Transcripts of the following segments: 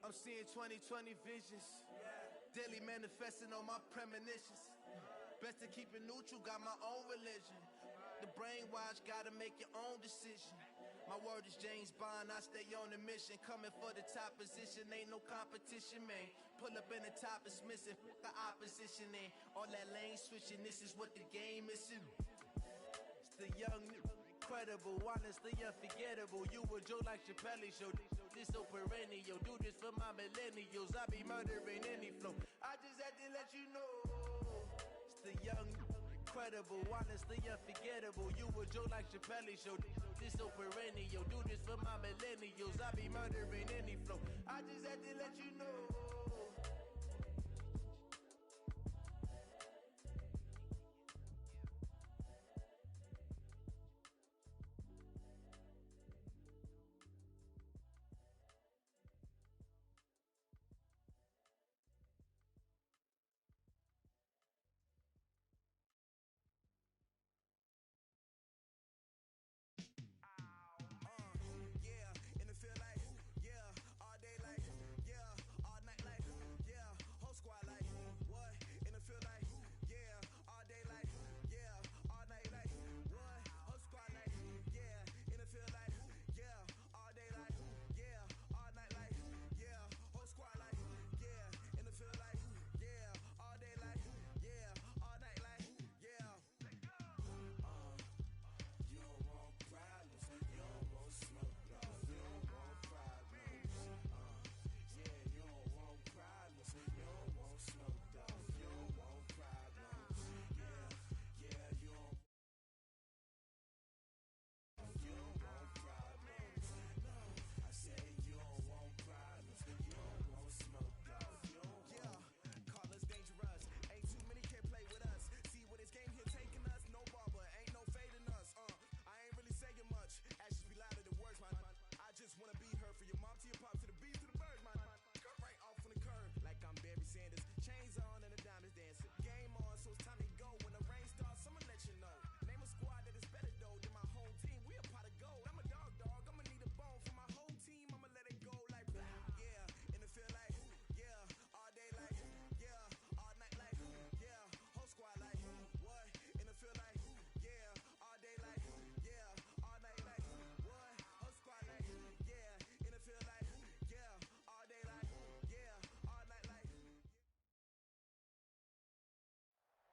I'm seeing 2020 visions. Daily manifesting on my premonitions. Best to keep it neutral, got my own religion. The brainwash, gotta make your own decision. My word is James Bond, I stay on the mission. Coming for the top position, ain't no competition, man. Pull up in the top, it's missing, the opposition in. All that lane switching, this is what the game is. It's the young, incredible, honestly unforgettable. You a Joe like Chappelle show. This so perennial, do this for my millennials. I be murdering any flow. I just had to let you know. It's the young, incredible, honestly unforgettable. You a Joe like Chappelle show. This so perennial, do this for my millennials. I be murdering any flow. I just had to let you know.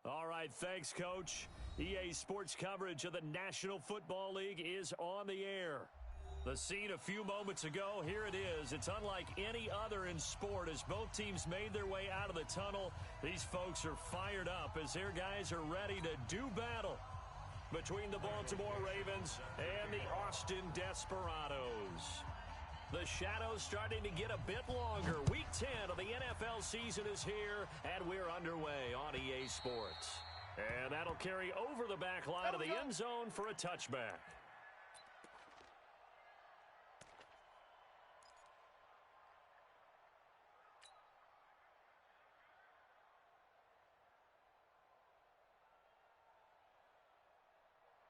All right, thanks, Coach. EA Sports coverage of the National Football League is on the air. The scene a few moments ago, here it is. It's unlike any other in sport as both teams made their way out of the tunnel. These folks are fired up as their guys are ready to do battle between the Baltimore Ravens and the Austin Desperados. The shadows starting to get a bit longer. Week 10 of the NFL season is here, and we're underway on EA Sports. And that'll carry over the back line of the end zone for a touchback.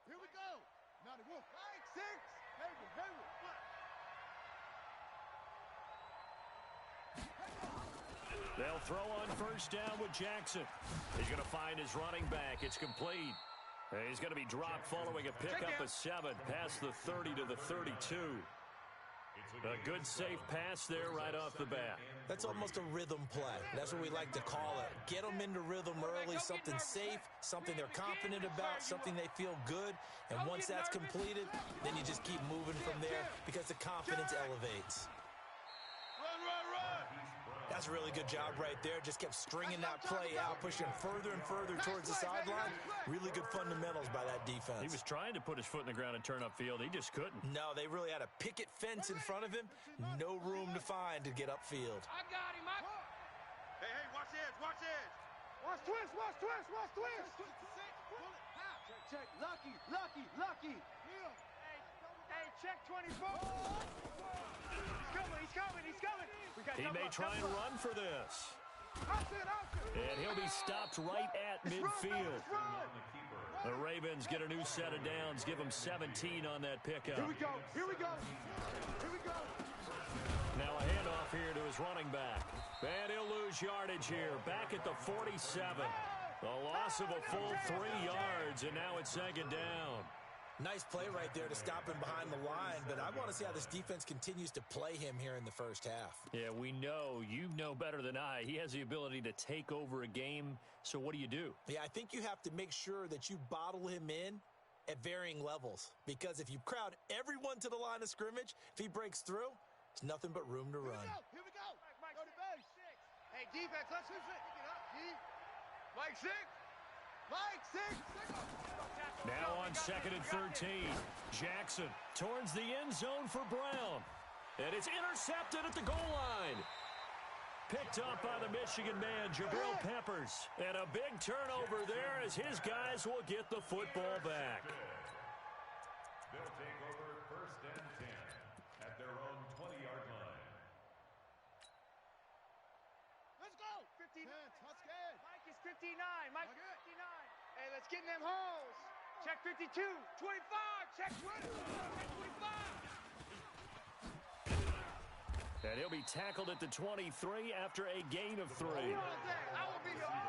Here we go. 91, 5, 6. Hey. They'll throw on first down with Jackson. He's going to find his running back. It's complete. He's going to be dropped following a pickup of 7 past the 30 to the 32. A good safe pass there right off the bat. That's almost a rhythm play. That's what we like to call it. Get them into rhythm early, something safe, something they're confident about, something they feel good. And once that's completed, then you just keep moving from there because the confidence elevates. Run. That's a really good job right there. Just kept stringing that play out, pushing further and further towards the sideline. Really good fundamentals by that defense. He was trying to put his foot in the ground and turn upfield. He just couldn't. No, they really had a picket fence in front of him. No room to find to get upfield. I got him. Hey, watch the edge. Watch twist. Check. Lucky. Hey, check 24. He's coming. He may try and run for this. And he'll be stopped right at midfield. The Ravens get a new set of downs. Give them 17 on that pickup. Here we go. Now a handoff here to his his running back. And he'll lose yardage here. Back at the 47. A loss of a full 3 yards, and now it's second down. Nice play right there to stop him behind the line, but I want to see how this defense continues to play him here in the first half. Yeah, we know. You know better than I. He has the ability to take over a game, so what do you do? Yeah, I think you have to make sure that you bottle him in at varying levels, because if you crowd everyone to the line of scrimmage, if he breaks through, there's nothing but room to run. Here we go. Go to base. Hey, defense, let's pick it up, G. Mike 6. Mike 6. Now on 2nd and 13. Jackson towards the end zone for Brown. And it's intercepted at the goal line. Picked up by the Michigan man, Jabril Peppers. And a big turnover there as his guys will get the football back. They'll take over 1st and 10 at their own 20-yard line. Let's go. 59. Mike is 59. Mike is 59. Hey, let's get in them holes. Check 52. 25. Check 20. Check 25. And he'll be tackled at the 23 after a gain of 3.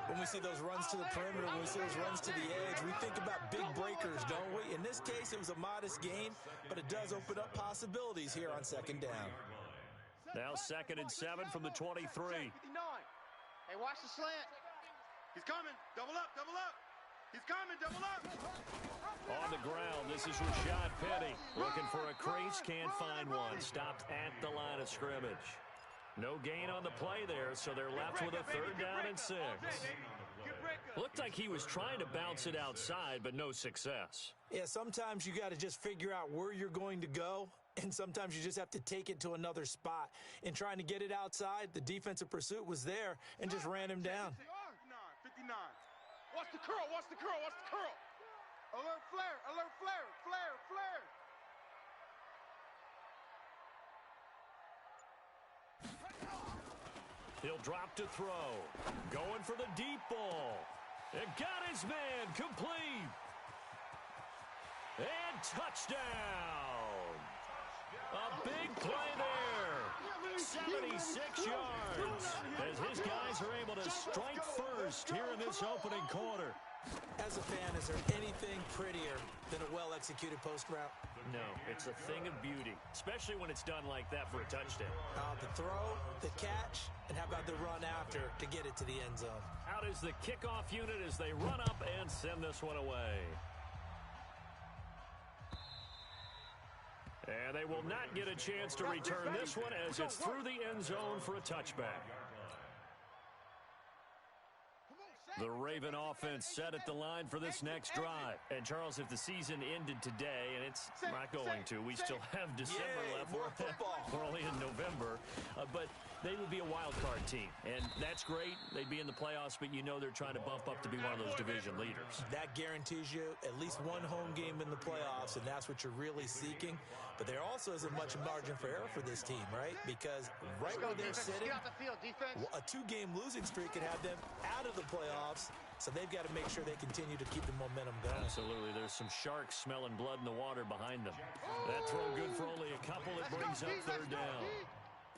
When we see those runs to the perimeter, when we see those runs to the edge, we think about big breakers, don't we? In this case, it was a modest gain, but it does open up possibilities here on 2nd down. Now 2nd and 7 from the 23. 59. Hey, watch the slant. He's coming. Double up, double up. He's coming, double up. On the ground, this is Rashad Penny. Looking for a crease, can't find one. Stopped at the line of scrimmage. No gain on the play there, so they're left with a 3rd down and 6. Looked like he was trying to bounce it outside, but no success. Yeah, sometimes you got to just figure out where you're going to go, and sometimes you just have to take it to another spot. In trying to get it outside, the defensive pursuit was there and just ran him down. 59. Watch the curl, watch the curl, watch the curl. Alert flare, alert flare, flare, flare. He'll drop to throw. Going for the deep ball. It got his man complete. And touchdown. A big play there. 76 yards. As his guys are able to strike first here in this opening quarter. As a fan, is there anything prettier than a well-executed post route? No, it's a thing of beauty, especially when it's done like that for a touchdown. The throw, the catch, and how about the run after to get it to the end zone? Out is the kickoff unit as they run up and send this one away. And they will not get a chance to return this one as it's through the end zone for a touchback. The Raven offense set at the line for this next drive. And, Charles, if the season ended today, and it's not going to, we still have December left. More football. We're only in November. But they would be a wild card team. And that's great. They'd be in the playoffs, but you know they're trying to bump up to be one of those division leaders. That guarantees you at least one home game in the playoffs, and that's what you're really seeking. But there also isn't much margin for error for this team, right? Because right where they're sitting, a 2-game losing streak could have them out of the playoffs. So they've got to make sure they continue to keep the momentum going. Absolutely. There's some sharks smelling blood in the water behind them. That throw good for only a couple. It brings up 3rd down.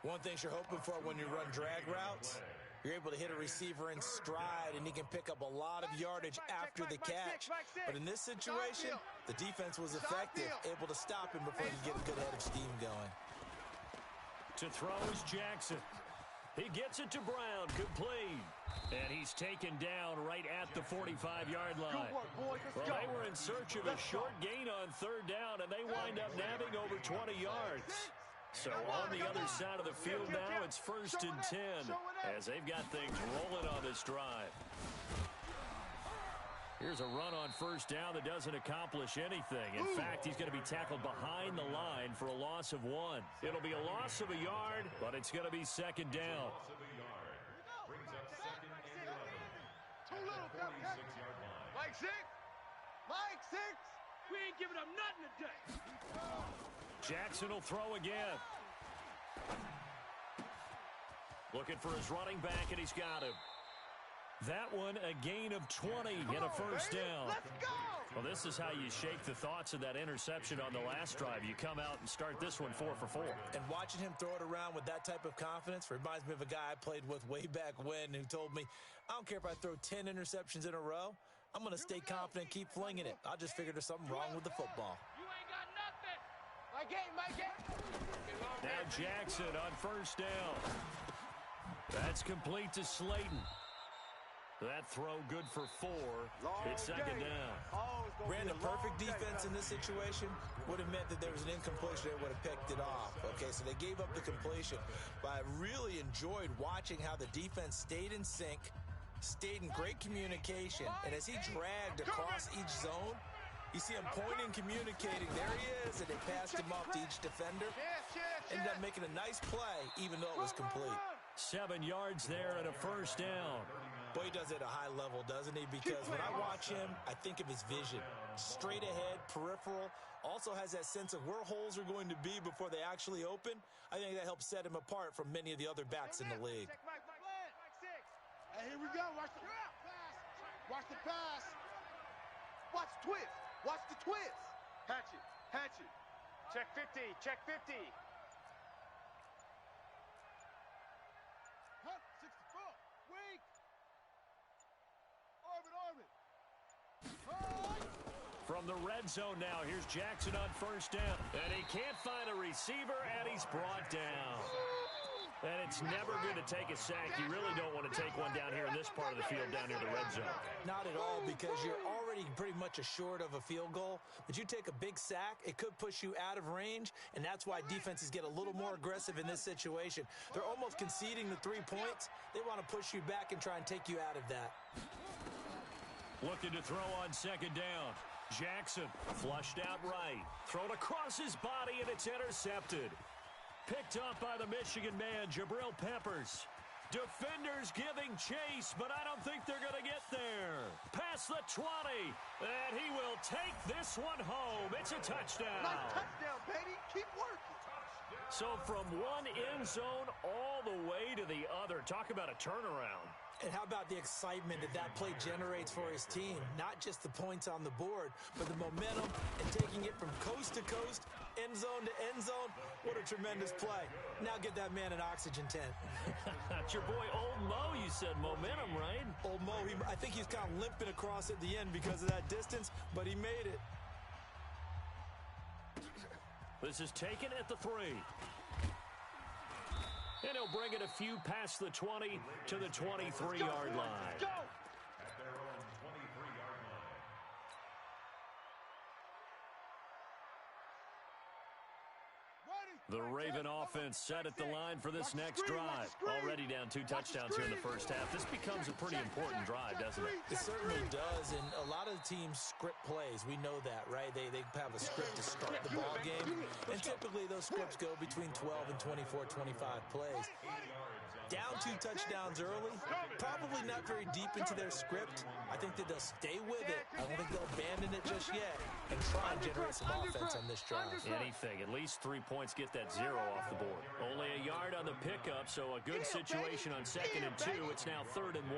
One thing you're hoping for when you run drag routes, you're able to hit a receiver in stride, and he can pick up a lot of yardage after the catch. But in this situation, the defense was effective, able to stop him before he could get a good head of steam going. To throw is Jackson. He gets it to Brown, complete. And he's taken down right at the 45-yard line. Well, they were in search of a short gain on 3rd down, and they wind up nabbing over 20 yards. So on the other side of the field now, it's 1st and 10 as they've got things rolling on this drive. Here's a run on 1st down that doesn't accomplish anything. In fact, he's going to be tackled behind the line for a loss of 1. It'll be a loss of a yard, but it's going to be 2nd down. Brings up 2nd and 11 Too little, at the 46-yard line. Mike 6. Mike 6. We ain't giving up nothing today. Jackson will throw again. Looking for his running back, and he's got him. That one a gain of 20 and a first down. Let's go! Well, this is how you shake the thoughts of that interception on the last drive. You come out and start this one 4 for 4. And watching him throw it around with that type of confidence reminds me of a guy I played with way back when who told me, I don't care if I throw 10 interceptions in a row. I'm going to stay confident, keep flinging it. I just figured there's something wrong with the football. You ain't got nothing. My game. Now Jackson on first down. That's complete to Slayton. That throw good for 4. It's second down. Ran a perfect defense in this situation. Would have meant that there was an incompletion. They would have picked it off. Okay, so they gave up the completion. But I really enjoyed watching how the defense stayed in sync, stayed in great communication. And as he dragged across each zone, you see him pointing, communicating. There he is, and they passed him off to each defender. Ended up making a nice play, even though it was complete. 7 yards there and a first down. Boy, he does it at a high level, doesn't he? Because when I watch him, I think of his vision. Straight ahead, peripheral. Also has that sense of where holes are going to be before they actually open. I think that helps set him apart from many of the other backs in the league. Hey, here we go. Watch the pass. Watch the pass. Watch the twist. Watch the twist. Hatch it. Check 50. Check 50. Hunt 64. Weak. Orbit. From the red zone now, here's Jackson on first down. And he can't find a receiver, and he's brought down. And it's never good to take a sack. You really don't want to take one down here in this part of the field, down near the red zone. Not at all, because you're already pretty much assured of a field goal. But you take a big sack, it could push you out of range, and that's why defenses get a little more aggressive in this situation. They're almost conceding the 3 points. They want to push you back and try and take you out of that. Looking to throw on second down. Jackson flushed out right. Thrown across his body, and it's intercepted. Picked up by the Michigan man, Jabril Peppers. Defenders giving chase, but I don't think they're going to get there. Past the 20, and he will take this one home. It's a touchdown. Nice touchdown, baby. Keep working. So from one end zone all the way to the other. Talk about a turnaround. And how about the excitement that play generates for his team? Not just the points on the board, but the momentum and taking it from coast to coast, end zone to end zone. What a tremendous play. Now get that man an oxygen tent. That's your boy Old Mo, you said. Momentum, right? Old Mo, I think he's kind of limping across at the end because of that distance, but he made it. This is taken at the 3. And he'll bring it a few past the 20 to the 23-yard line. At their own 23-yard line. The Raven offense set at the line for this next drive. Already down 2 touchdowns here in the first half. This becomes a pretty important drive, doesn't it? It certainly does, and a lot of the teams script plays. We know that, right? They have a script to start the ball game, and typically those scripts go between 12 and 24, 25 plays. Down 2 touchdowns early, probably not very deep into their script. I think that they'll stay with it. I don't think they'll abandon it just yet and try and generate some offense on this drive. Anything. At least 3 points get that 0 off the board. Only a yard on the pickup, so a good situation on 2nd and 2. It's now 3rd and 1.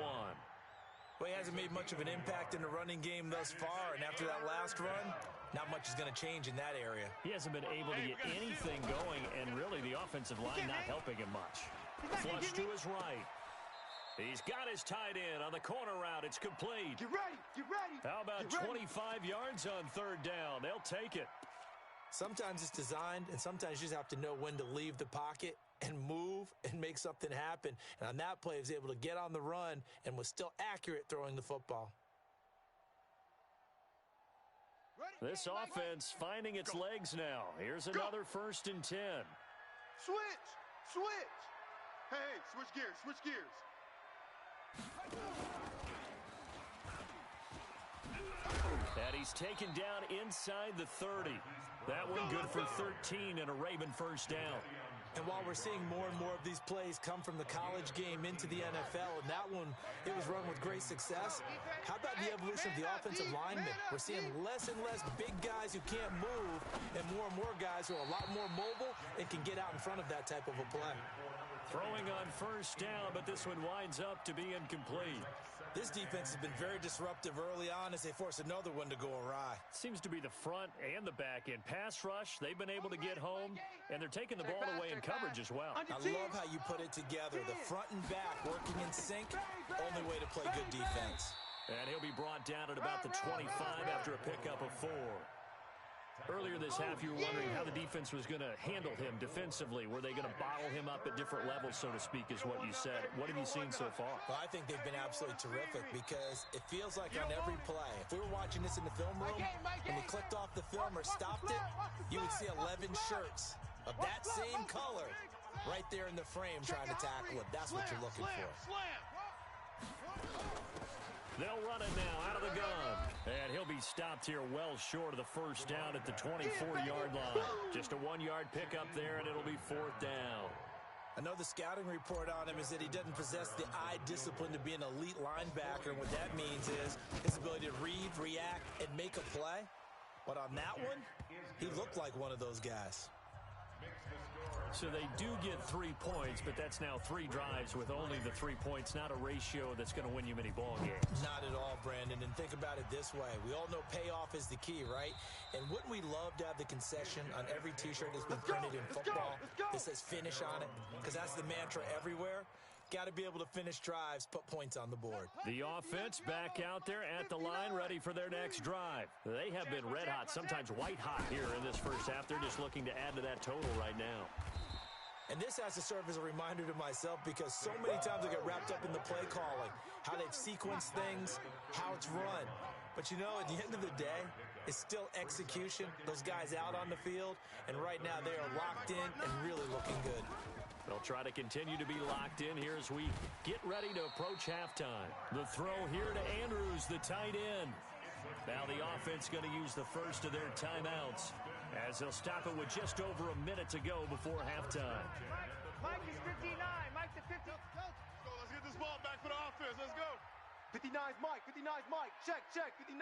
Well, he hasn't made much of an impact in the running game thus far, and after that last run, not much is going to change in that area. He hasn't been able to get anything going, and really the offensive line not helping him much. Flush to his right. He's got his tight end on the corner route. It's complete. Get ready. How about 25 yards on 3rd down? They'll take it. Sometimes it's designed, and sometimes you just have to know when to leave the pocket and move and make something happen. And on that play, he was able to get on the run and was still accurate throwing the football. This offense finding its legs now. Here's another 1st and 10. Switch. Hey, switch gears. And he's taken down inside the 30. That one good for 13 and a Raven first down. And while we're seeing more and more of these plays come from the college game into the NFL, and that one, it was run with great success, how about the evolution of the offensive linemen? We're seeing less and less big guys who can't move and more guys who are a lot more mobile and can get out in front of that type of a play. Throwing on first down, but this one winds up to be incomplete. This defense has been very disruptive early on as they force another one to go awry. Seems to be the front and the back end. Pass rush, they've been able to get home, and they're taking the ball away in coverage as well. I love how you put it together. The front and back working in sync, only way to play good defense. And he'll be brought down at about the 25 after a pickup of 4. Earlier this half, you were wondering how the defense was going to handle him defensively. Were they going to bottle him up at different levels, so to speak, is what you said. What have you seen so far? Well, I think they've been absolutely terrific because it feels like on every play, if we were watching this in the film room, when they clicked off the film or stopped it, you would see 11 shirts of that same color right there in the frame trying to tackle it. That's what you're looking for. They'll run it now out of the gun. And he'll be stopped here well short of the first down at the 24-yard line. Just a 1-yard pickup there, and it'll be 4th down. I know the scouting report on him is that he doesn't possess the eye discipline to be an elite linebacker. And what that means is his ability to read, react, and make a play. But on that one, he looked like one of those guys. So they do get 3 points, but that's now 3 drives with only the 3 points, not a ratio that's going to win you many ball games. Not at all, Brandon. And think about it this way. We all know payoff is the key, right? And wouldn't we love to have the concession on every T-shirt that's been printed in football that says finish on it? Because that's the mantra everywhere. Got to be able to finish drives, put points on the board. The offense back out there at the line, ready for their next drive. They have been red hot, sometimes white hot here in this first half. They're just looking to add to that total right now. And this has to serve as a reminder to myself because so many times I get wrapped up in the play calling, how they've sequenced things, how it's run. But you know, at the end of the day, it's still execution. Those guys out on the field, and right now they are locked in and really looking good. They'll try to continue to be locked in here as we get ready to approach halftime. The throw here to Andrews, the tight end. Now the offense going to use the first of their timeouts as they'll stop it with just over a minute to go before halftime. Mike is 59. Mike to 50. Let's get this ball back for the offense. Let's go. 59's Mike. 59's Mike. Check, check. 59.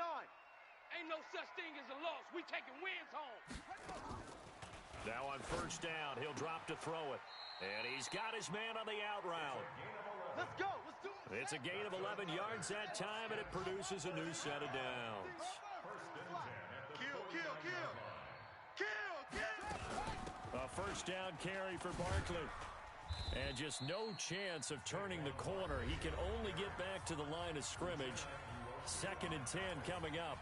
Ain't no such thing as a loss. We taking wins home. Now on first down, he'll drop to throw it. And he's got his man on the out route. Let's go. Let's do it. It's a gain of 11 yards that time, and it produces a new set of downs. Kill, kill, kill. Kill, kill. A first down carry for Barkley. And just no chance of turning the corner. He can only get back to the line of scrimmage. 2nd and 10 coming up.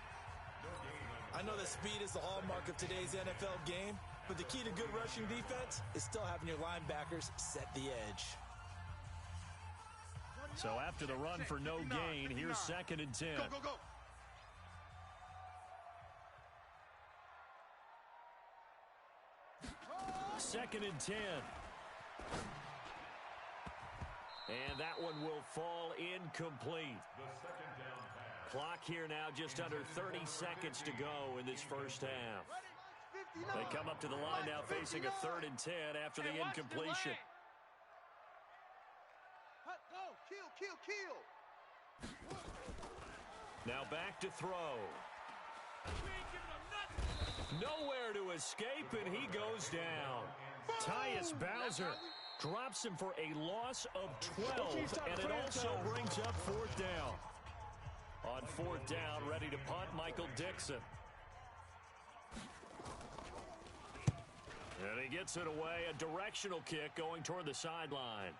I know that speed is the hallmark of today's NFL game, but the key to good rushing defense is still having your linebackers set the edge. So after the run for no gain, here's 2nd and 10. Go, go, go. Second and 10. And that one will fall incomplete. Clock here now, just under 30 seconds to go in this first half. They come up to the line now facing a 3rd and 10 after the incompletion. Go. Kill, kill, kill. Now back to throw. Nowhere to escape, and he goes down. Tyus Bowser drops him for a loss of 12, and it also brings up 4th down. On 4th down, ready to punt, Michael Dixon. And he gets it away, a directional kick going toward the sideline.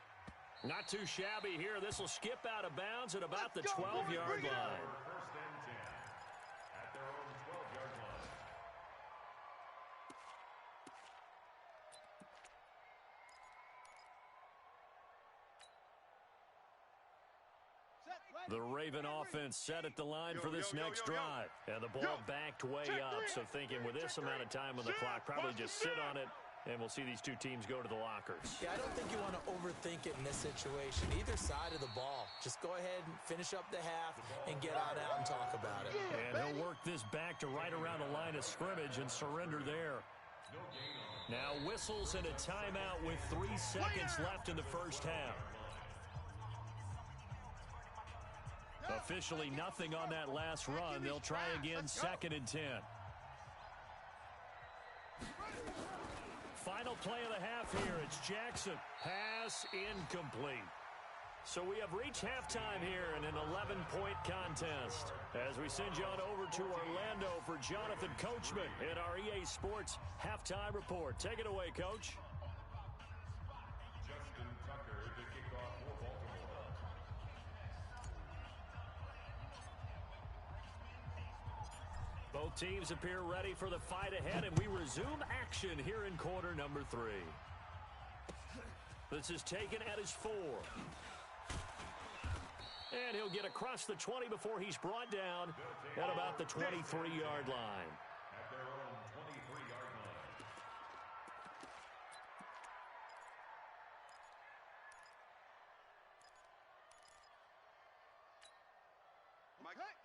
Not too shabby here. This will skip out of bounds at about the 12-yard line. The Raven offense set at the line for this next drive. And the ball backed way up. So thinking with this amount of time on the clock, probably just sit on it, and we'll see these two teams go to the lockers. Yeah, I don't think you want to overthink it in this situation. Either side of the ball. Just go ahead and finish up the half and get on out and talk about it. And he'll work this back to right around the line of scrimmage and surrender there. Now whistles and a timeout with 3 seconds left in the first half. Officially nothing on that last run. They'll try again, 2nd and 10. Final play of the half here. It's Jackson. Pass incomplete. So we have reached halftime here in an 11-point contest. As we send you on over to Orlando for Jonathan Coachman in our EA Sports Halftime Report. Take it away, Coach. Justin Tucker to kick off for Baltimore. Both teams appear ready for the fight ahead, and we resume action here in quarter number 3. This is taken at his 4. And he'll get across the 20 before he's brought down at about the 23-yard line. At their own 23-yard line.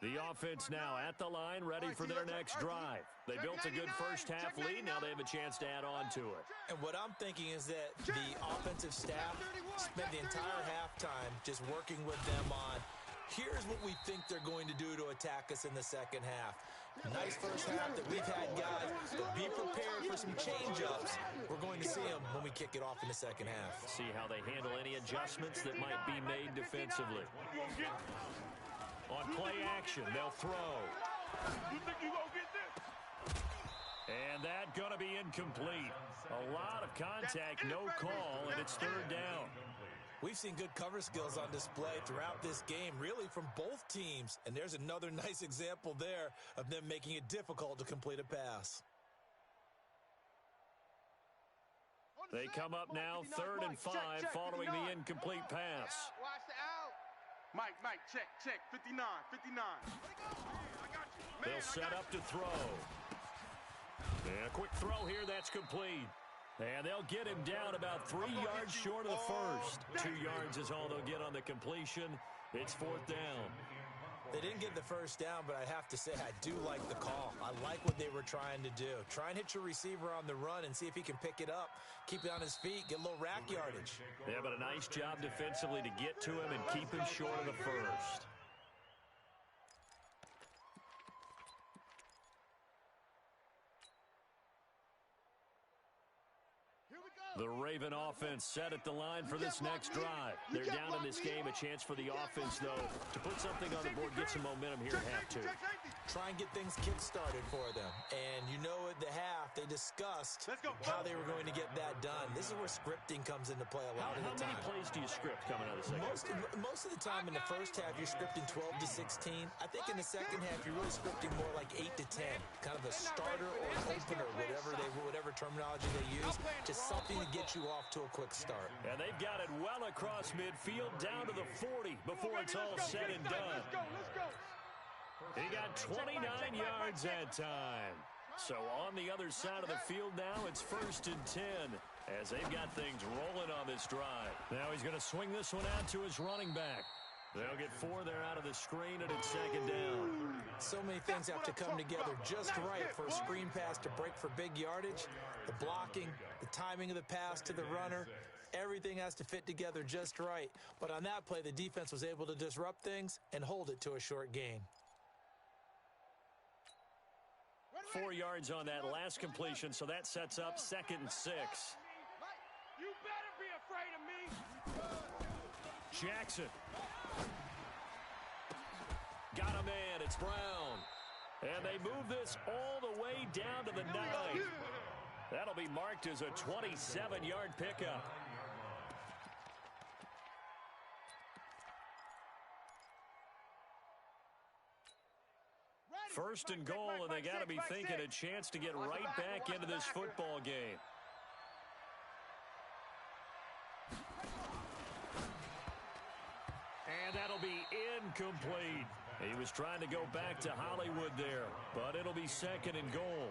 The offense now at the line, ready for their next drive. They built a good first-half lead. Now they have a chance to add on to it. And what I'm thinking is that the offensive staff spent the entire halftime just working with them on, here's what we think they're going to do to attack us in the second half. Nice first half that we've had, guys, but be prepared for some change-ups. We're going to see them when we kick it off in the second half. See how they handle any adjustments that might be made defensively. On play action, they'll throw. You think you gonna get this? And that going to be incomplete. A lot of contact, no call, and it's third down. We've seen good cover skills on display throughout this game, really from both teams. And there's another nice example there of them making it difficult to complete a pass. They come up now, 3rd and 5, following the incomplete pass. Watch the out. Mike, check. 59. They'll set up to throw. And a quick throw here, that's complete. And they'll get him down about 3 yards short of the first. 2 yards is all they'll get on the completion. It's 4th down. They didn't get the first down, but I have to say I do like the call. I like what they were trying to do. Try and hit your receiver on the run and see if he can pick it up, keep it on his feet, get a little rack yardage. Yeah, but a nice job defensively to get to him and keep him short of the first. The Raven offense set at the line for this next drive. They're down in this game. A chance for the offense, though, to put something on the board, get some momentum here at half 2. Try and get things kick-started for them. And you know at the half, they discussed how they were going to get that done. This is where scripting comes into play a lot of the time. How many plays do you script coming out of the second? Most of the time in the first half, you're scripting 12 to 16. I think in the second half, you're really scripting more like 8 to 10. Kind of a starter or an opener, whatever terminology they use. Just something to get you off to a quick start. And they've got it well across midfield, down to the 40 before it's all said and done. Let's go. He got 29 yards that time. So on the other side of the field now, it's 1st and 10 as they've got things rolling on this drive. Now he's going to swing this one out to his running back. They'll get 4 there out of the screen, and it's 2nd down. So many things have to come together just right for a screen pass to break for big yardage. The blocking, the timing of the pass to the runner, everything has to fit together just right. But on that play, the defense was able to disrupt things and hold it to a short gain. 4 yards on that last completion, so that sets up 2nd and 6. You better be afraid of me. Jackson. Got a man. It's Brown. And they move this all the way down to the 9. That'll be marked as a 27-yard pickup. First and goal, and they got to be thinking a chance to get right back into this football game. And that'll be incomplete. He was trying to go back to Hollywood there, but it'll be 2nd and goal.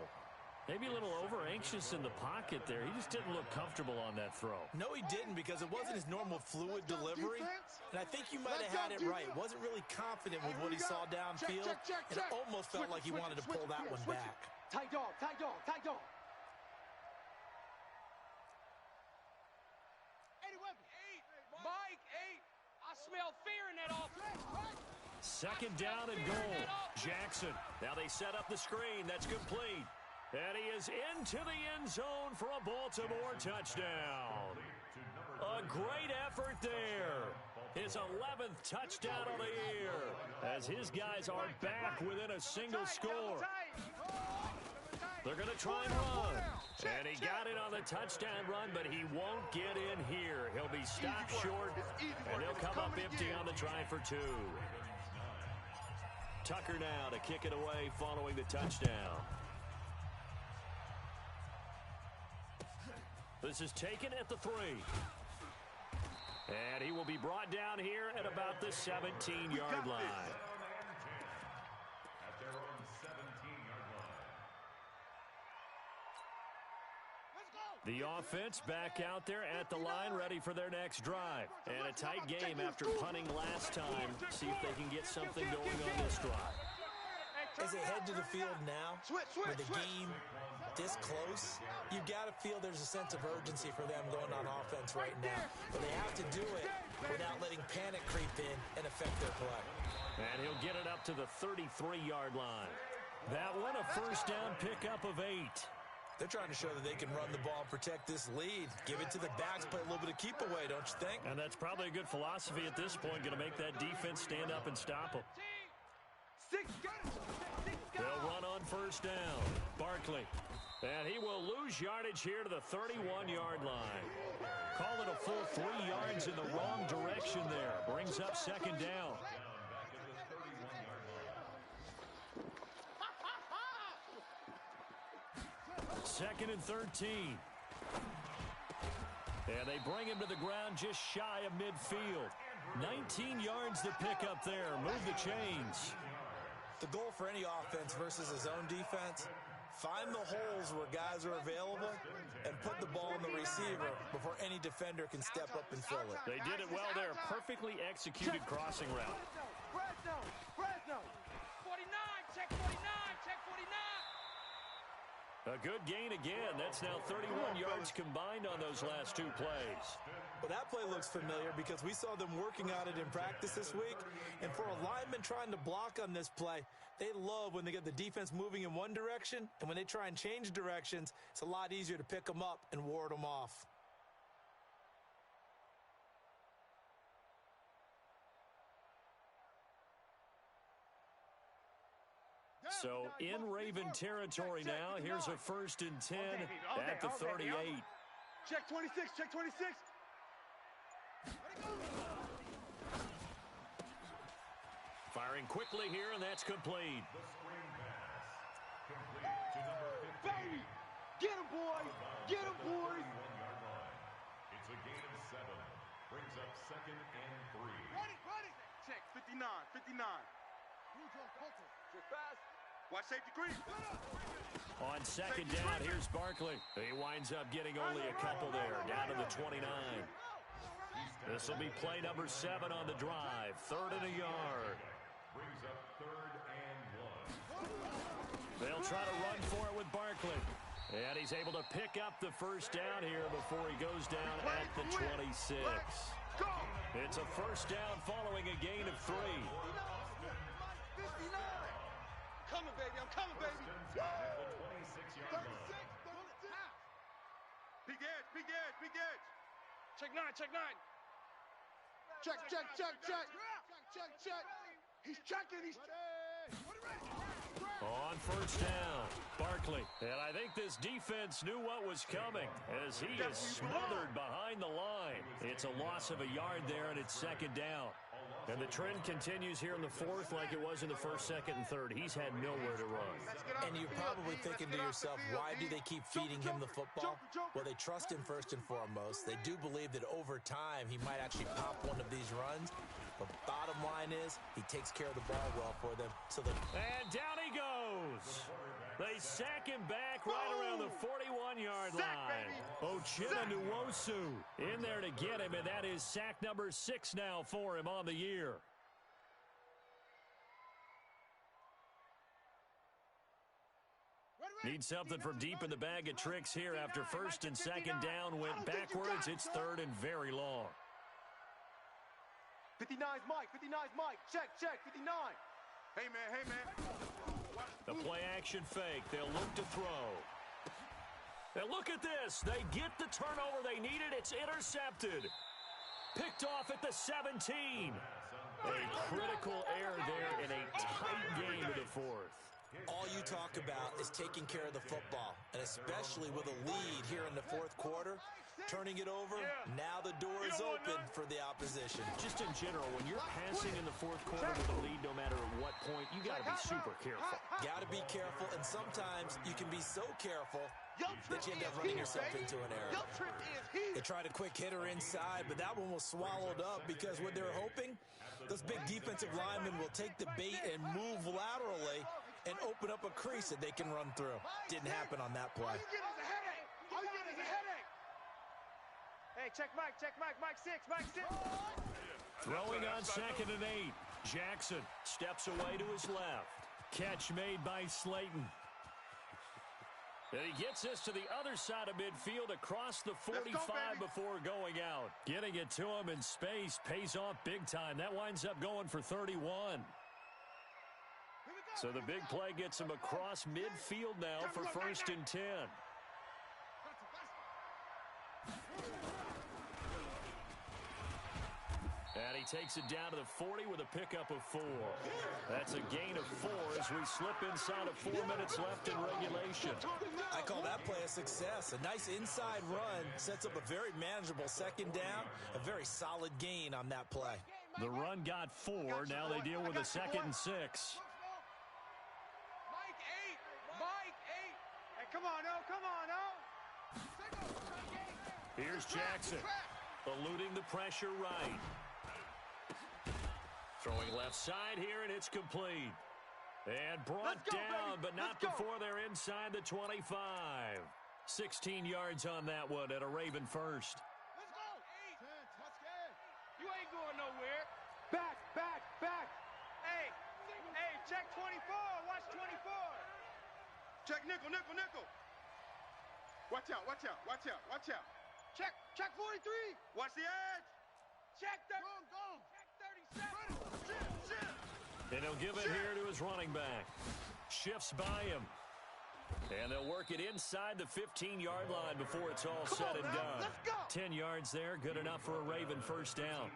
Maybe a little over-anxious in the pocket there. He just didn't look comfortable on that throw. No, he didn't, because it wasn't his normal fluid delivery. And I think you might have had it right. Wasn't really confident with what he saw downfield. And it almost felt like he wanted to pull that one back. Tight dog. Mike, 8. I smell fear in that offense. 2nd down and goal. Jackson. Now they set up the screen. That's complete. And he is into the end zone for a Baltimore touchdown. A great effort there. His 11th touchdown of the year as his guys are back within a single score. They're going to try and run. And he got it on the touchdown run, but he won't get in here. He'll be stopped short, and he'll come up empty on the try for two. Tucker now to kick it away following the touchdown. This is taken at the 3. And he will be brought down here at about the 17-yard line. At their own 17-yard line. The offense back out there at the line, ready for their next drive. And a tight game after punting last time. See if they can get something going on this drive. As they head to the field now, with the game this close, you've got to feel there's a sense of urgency for them going on offense right now. But they have to do it without letting panic creep in and affect their play. And he'll get it up to the 33-yard line. That one a first down pickup of 8. They're trying to show that they can run the ball and protect this lead. Give it to the backs, play a little bit of keep away, don't you think? And that's probably a good philosophy at this point, going to make that defense stand up and stop them. They'll run on first down. Barkley. And he will lose yardage here to the 31-yard line. Call it a full 3 yards in the wrong direction there. Brings up second down. Second and 13. And they bring him to the ground just shy of midfield. 19 yards to pick up there. Move the chains. The goal for any offense versus his own defense, find the holes where guys are available and put the ball in the receiver before any defender can step up and fill it. They did it well there. Perfectly executed crossing route. 49, check 49, check 49. A good gain again. That's now 31 yards combined on those last 2 plays. Well, that play looks familiar because we saw them working on it in practice this week. And for a lineman trying to block on this play, they love when they get the defense moving in one direction. And when they try and change directions, it's a lot easier to pick them up and ward them off. So in Raven territory now. Here's a first and 10 at the 38. Check 26, check 26. Firing quickly here, and that's complete. The screen pass. Complete to number 15. Baby! Get him, boys! Get him, boys! 31-yard line. It's a gain of 7. Brings up second and 3. Ready! Check 59, 59. Check pass. Watch safety green. On second down, here's Barkley. He winds up getting only a couple there, down to the 29. This will be play number 7 on the drive. 3rd and a yard. Brings up 3rd and 1. They'll try to run for it with Barkley. And he's able to pick up the first down here before he goes down at the 26. It's a first down following a gain of 3. Coming, baby. I'm coming, baby. The 26-yard line. Big edge, big edge, big edge. Check 9, check 9. Check. He's checking. On first down, Barkley. And I think this defense knew what was coming as he is smothered behind the line. It's a loss of a yard there, and it's second down. And the trend continues here in the 4th like it was in the 1st, 2nd, and 3rd. He's had nowhere to run. And you're probably thinking to yourself, why do they keep feeding him the football? Well, they trust him first and foremost. They do believe that over time he might actually pop one of these runs. But bottom line is, he takes care of the ball well for them. And down he goes. They sack him back right around the 41-yard line. Ochena Nwosu in there to get him, and that is sack number 6 now for him on the year. Need something from deep in the bag of tricks here after 1st and 2nd down went backwards. It's 3rd and very long. 59's Mike. Check, 59. Hey, man. The play action fake. They'll look to throw. And look at this. They get the turnover they needed. It's intercepted. Picked off at the 17. A critical error there in a tight game in the fourth. All you talk about is taking care of the football, and especially with a lead here in the fourth quarter, turning it over, now the door is open for the opposition. Just in general, when you're passing in the fourth quarter with a lead, no matter at what point, you got to be super careful. Got to be careful, and sometimes you can be so careful that you end up running yourself into an error. They tried a quick hitter inside, but that one was swallowed up because what they're hoping, those big defensive linemen will take the bait and move laterally and open up a crease that they can run through. Didn't happen on that play. Hey, check Mike, Mike 6, Mike 6. Throwing on 2nd and 8. Jackson steps away to his left. Catch made by Slayton. And he gets this to the other side of midfield across the 45 before going out. Getting it to him in space pays off big time. That winds up going for 31. So the big play gets him across midfield now for 1st and 10. And he takes it down to the 40 with a pickup of 4. That's a gain of 4 as we slip inside of 4 minutes left in regulation. I call that play a success. A nice inside run sets up a very manageable 2nd down. A very solid gain on that play. The run got 4. Now they deal with a 2nd and 6. Mike 8. Hey, come on, oh. Here's Jackson, eluding the pressure right. Throwing left side here, and it's complete. And brought down, but not before they're inside the 25. 16 yards on that one and a Raven first. Let's go. 8. You ain't going nowhere. Back. Hey, check 24. Watch 24. Check nickel. Watch out. Check 43. Watch the edge. Check the... Go. Check 37. Shit. And he'll give it here to his running back. Shifts by him. And they'll work it inside the 15-yard line before it's all said and done. 10 yards there, good enough for a Raven first down.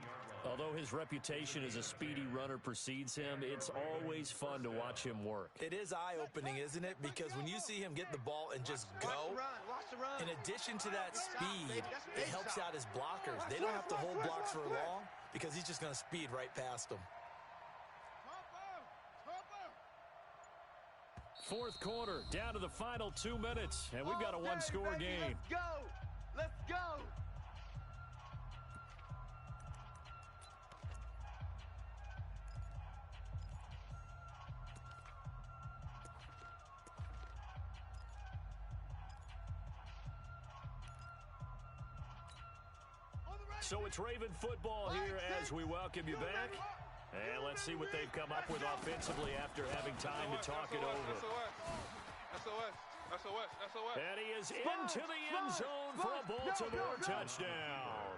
Although his reputation as a speedy runner precedes him, it's always fun to watch him work. It is eye-opening, isn't it? Because when you see him get the ball and just go, in addition to that speed, it helps out his blockers. They don't have to hold blocks for long because he's just going to speed right past them. Fourth quarter, down to the final 2 minutes, and we've got a one-score game. Let's go. So it's Raven football here as we welcome you back. And let's see what they've come up with offensively after having time to talk it over. SOS. And he is into the end zone for a Baltimore touchdown.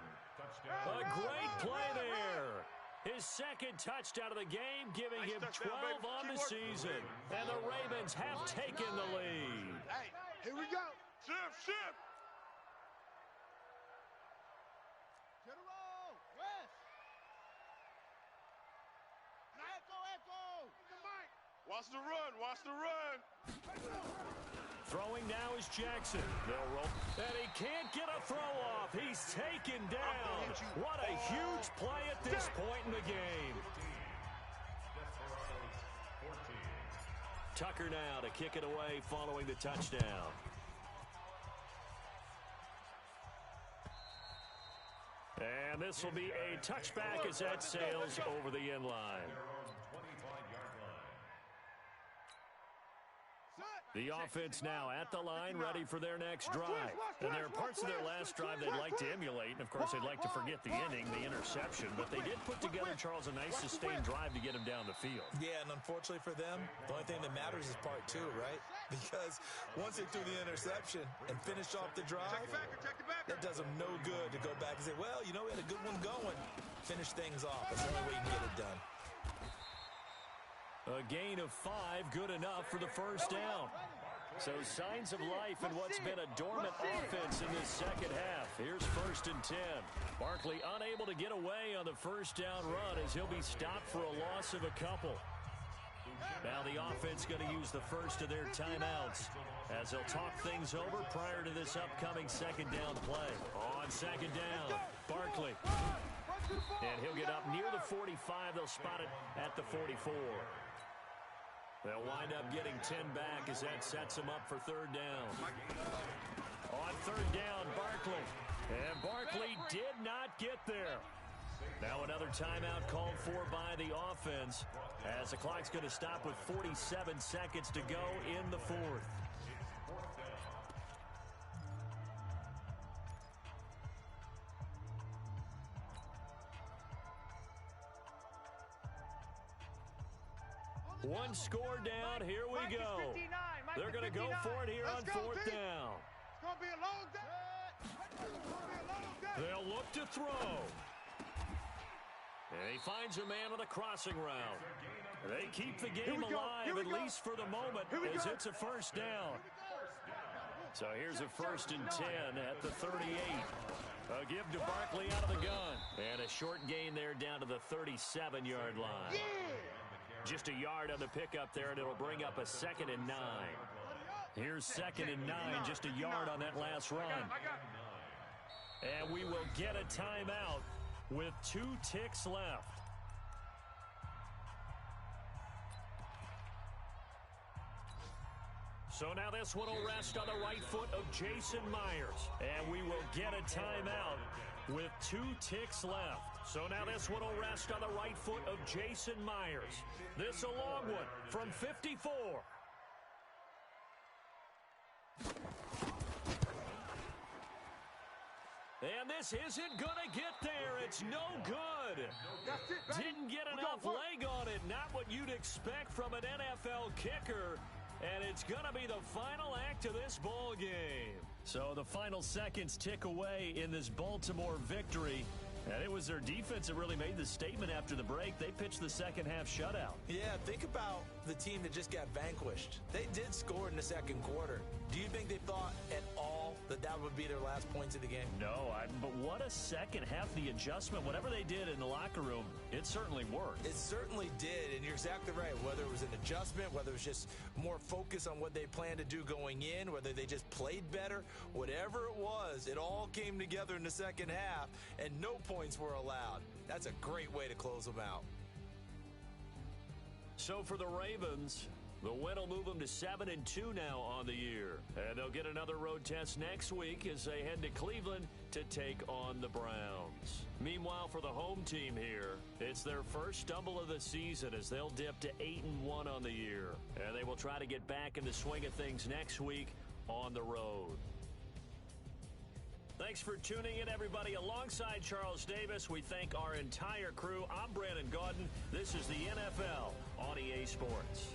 A great play there. His 2nd touchdown of the game, giving him 12 on the season. And the Ravens have taken the lead. Hey, here we go. Shift. Watch the run. Throwing now is Jackson. They'll roll. And he can't get a throw off. He's taken down. What a huge play at this point in the game. Tucker now to kick it away following the touchdown. And this will be a touchback as that sails over the end line. The offense now at the line, ready for their next drive. And there are parts of their last drive they'd like to emulate. And, of course, they'd like to forget the inning, the interception. But they did put together, Charles, a nice sustained drive to get him down the field. Yeah, and unfortunately for them, the only thing that matters is part 2, right? Because once they threw the interception and finished off the drive, that does them no good to go back and say, well, you know, we had a good one going. Finish things off. That's the only way you can get it done. A gain of 5, good enough for the first down. So signs of life in what's been a dormant offense in this second half. Here's 1st and 10. Barkley unable to get away on the first down run as he'll be stopped for a loss of a couple. Now the offense going to use the first of their timeouts as they'll talk things over prior to this upcoming second down play. On second down, Barkley. And he'll get up near the 45. They'll spot it at the 44. They'll wind up getting 10 back as that sets them up for third down. On third down, Barkley. And Barkley did not get there. Now another timeout called for by the offense as the clock's going to stop with 47 seconds to go in the fourth. One score down. Here we go. They're going to go for it here on fourth down. It's going to be a long day. They'll look to throw. And he finds a man on the crossing route. They keep the game alive, at least for the moment, as it's a first down. So here's a 1st and 10 at the 38. A give to Barkley out of the gun. And a short gain there down to the 37-yard line. Just a yard on the pickup there, and it'll bring up a 2nd and 9. Here's 2nd and 9, just a yard on that last run. And we will get a timeout with 2 ticks left. So now this one will rest on the right foot of Jason Myers. And we will get a timeout with 2 ticks left. So now this one will rest on the right foot of Jason Myers. This a long one from 54. And this isn't going to get there. It's no good. Didn't get enough leg on it. Not what you'd expect from an NFL kicker. And it's going to be the final act of this ball game. So the final seconds tick away in this Baltimore victory. And it was their defense that really made the statement after the break. They pitched the second half shutout. Yeah, think about the team that just got vanquished. They did score in the second quarter. Do you think they thought at all that that would be their last points of the game? No, but what a second half. The adjustment, whatever they did in the locker room, it certainly worked. It certainly did, and you're exactly right. Whether it was an adjustment, whether it was just more focus on what they planned to do going in, whether they just played better, whatever it was, it all came together in the second half, and no points were allowed. That's a great way to close them out. So for the Ravens, the win will move them to 7-2 now on the year. And they'll get another road test next week as they head to Cleveland to take on the Browns. Meanwhile, for the home team here, it's their first stumble of the season as they'll dip to 8-1 on the year. And they will try to get back in the swing of things next week on the road. Thanks for tuning in, everybody. Alongside Charles Davis, we thank our entire crew. I'm Brandon Gaudin. This is the NFL on EA Sports.